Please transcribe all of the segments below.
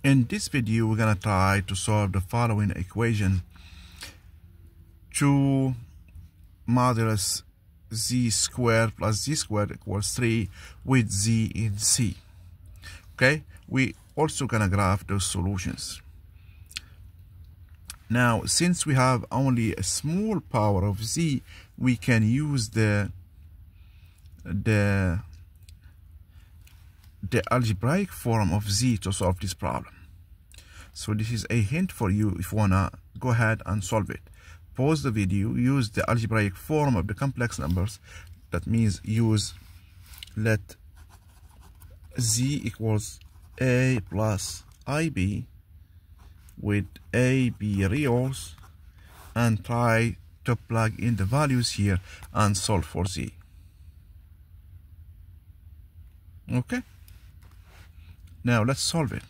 In this video, we're gonna try to solve the following equation: 2 modulus z squared plus z squared equals 3 with z in C. Okay, we also gonna graph those solutions. Now, since we have only a small power of z, we can use the algebraic form of z to solve this problem. So this is a hint for you if you wanna go ahead and solve it. Pause the video, use the algebraic form of the complex numbers. That means let z equals a plus ib with ab reals, and try to plug in the values here and solve for z. Okay, now let's solve it.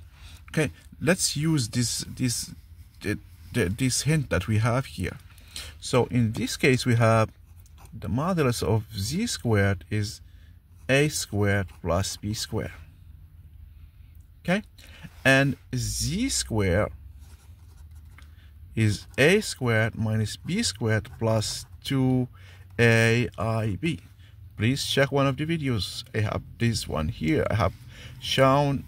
Okay, let's use this hint that we have here. So in this case, we have the modulus of z squared is a squared plus b squared. Okay, and z squared is a squared minus b squared plus 2aib. Please check one of the videos. I have this one here. I have shown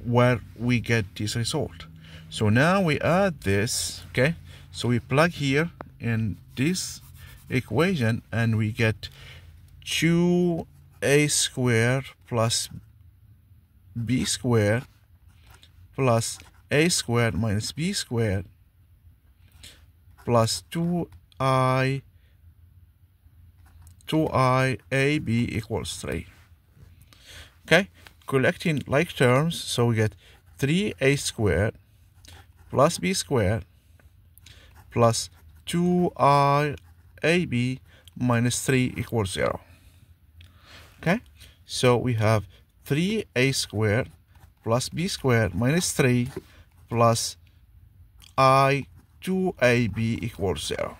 where we get this result. So now we add this. Okay, so we plug here in this equation and we get 2a squared plus b squared plus a squared minus b squared plus 2iab equals 3. Okay, collecting like terms, so we get 3a squared plus b squared plus 2iab minus 3 equals 0. Okay, so we have 3a squared plus b squared minus 3 plus 2ab equals 0.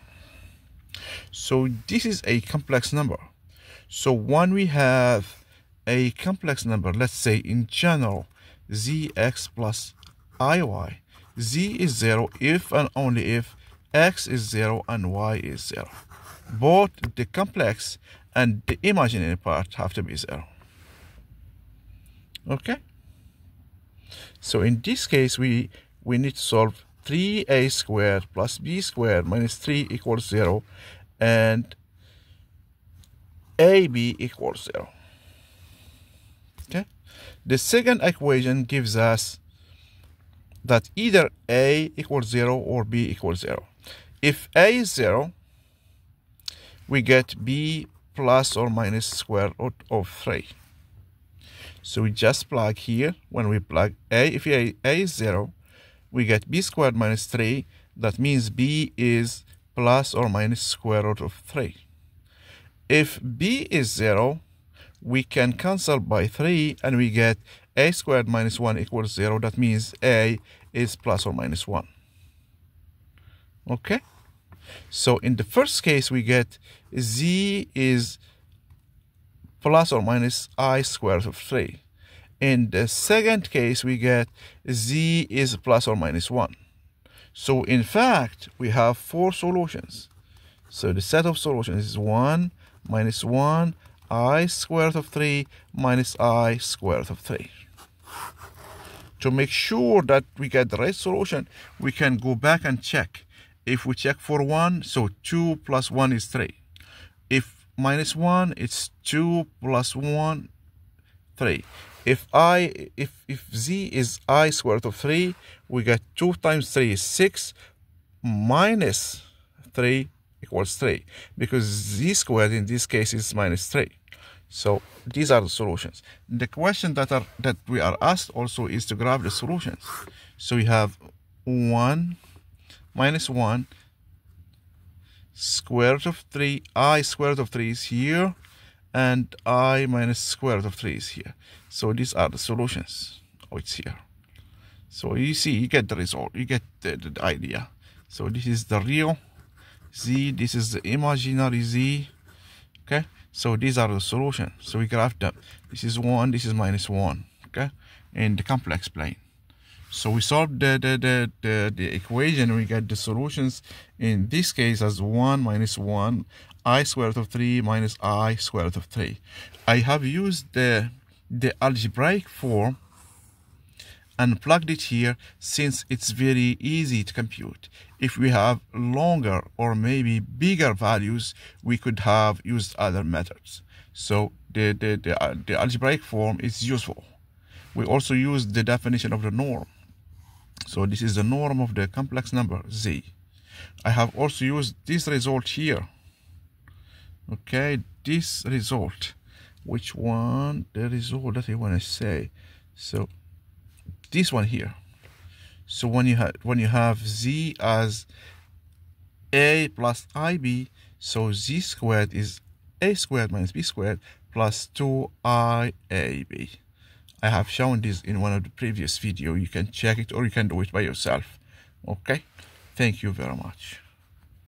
So this is a complex number. So when we have a complex number, let's say in general zx plus iy, z is 0 if and only if x is 0 and y is 0. Both the complex and the imaginary part have to be 0. Okay, so in this case we need to solve 3a squared plus b squared minus 3 equals 0 and ab equals 0. Okay, the second equation gives us that either a equals 0 or b equals 0. If a is 0, we get b plus or minus square root of 3. So we just plug here. When we plug a, if a is 0, we get b squared minus 3. That means b is plus or minus square root of 3. If b is 0, we can cancel by 3 and we get a squared minus 1 equals 0. That means a is plus or minus 1. Okay, so in the first case we get z is plus or minus I squared of 3. In the second case we get z is plus or minus 1. So in fact we have 4 solutions. So the set of solutions is 1 minus 1 I squared of 3 minus I squared of 3. To make sure that we get the right solution, we can go back and check. If we check for 1, so 2 plus 1 is 3. If minus 1, it's 2 plus 1, 3. If z is I squared of 3, we get 2 times 3 is 6 minus 3 equals 3, because z squared in this case is minus 3. So these are the solutions. The question that we are asked also is to graph the solutions. So we have 1 minus 1 square root of 3, I square root of 3 is here, and I minus square root of 3 is here. So these are the solutions. Oh, it's here. So you see, you get the result, you get the idea. So this is the real z, this is the imaginary z. Okay, so these are the solutions. So we graph them. This is 1, this is minus 1. Okay, in the complex plane. So we solve the equation, we get the solutions in this case as 1 minus 1 I square root of 3 minus I square root of 3. I have used the algebraic form and plugged it here since it's very easy to compute. If we have longer or maybe bigger values, we could have used other methods. So the algebraic form is useful. We also use the definition of the norm. So this is the norm of the complex number z. I have also used this result here. Okay, this result. Which one? The result that I want to say. So this one here. So when you have z as a plus ib, so z squared is a squared minus b squared plus 2iab. I have shown this in one of the previous videos. You can check it or you can do it by yourself. Okay, thank you very much.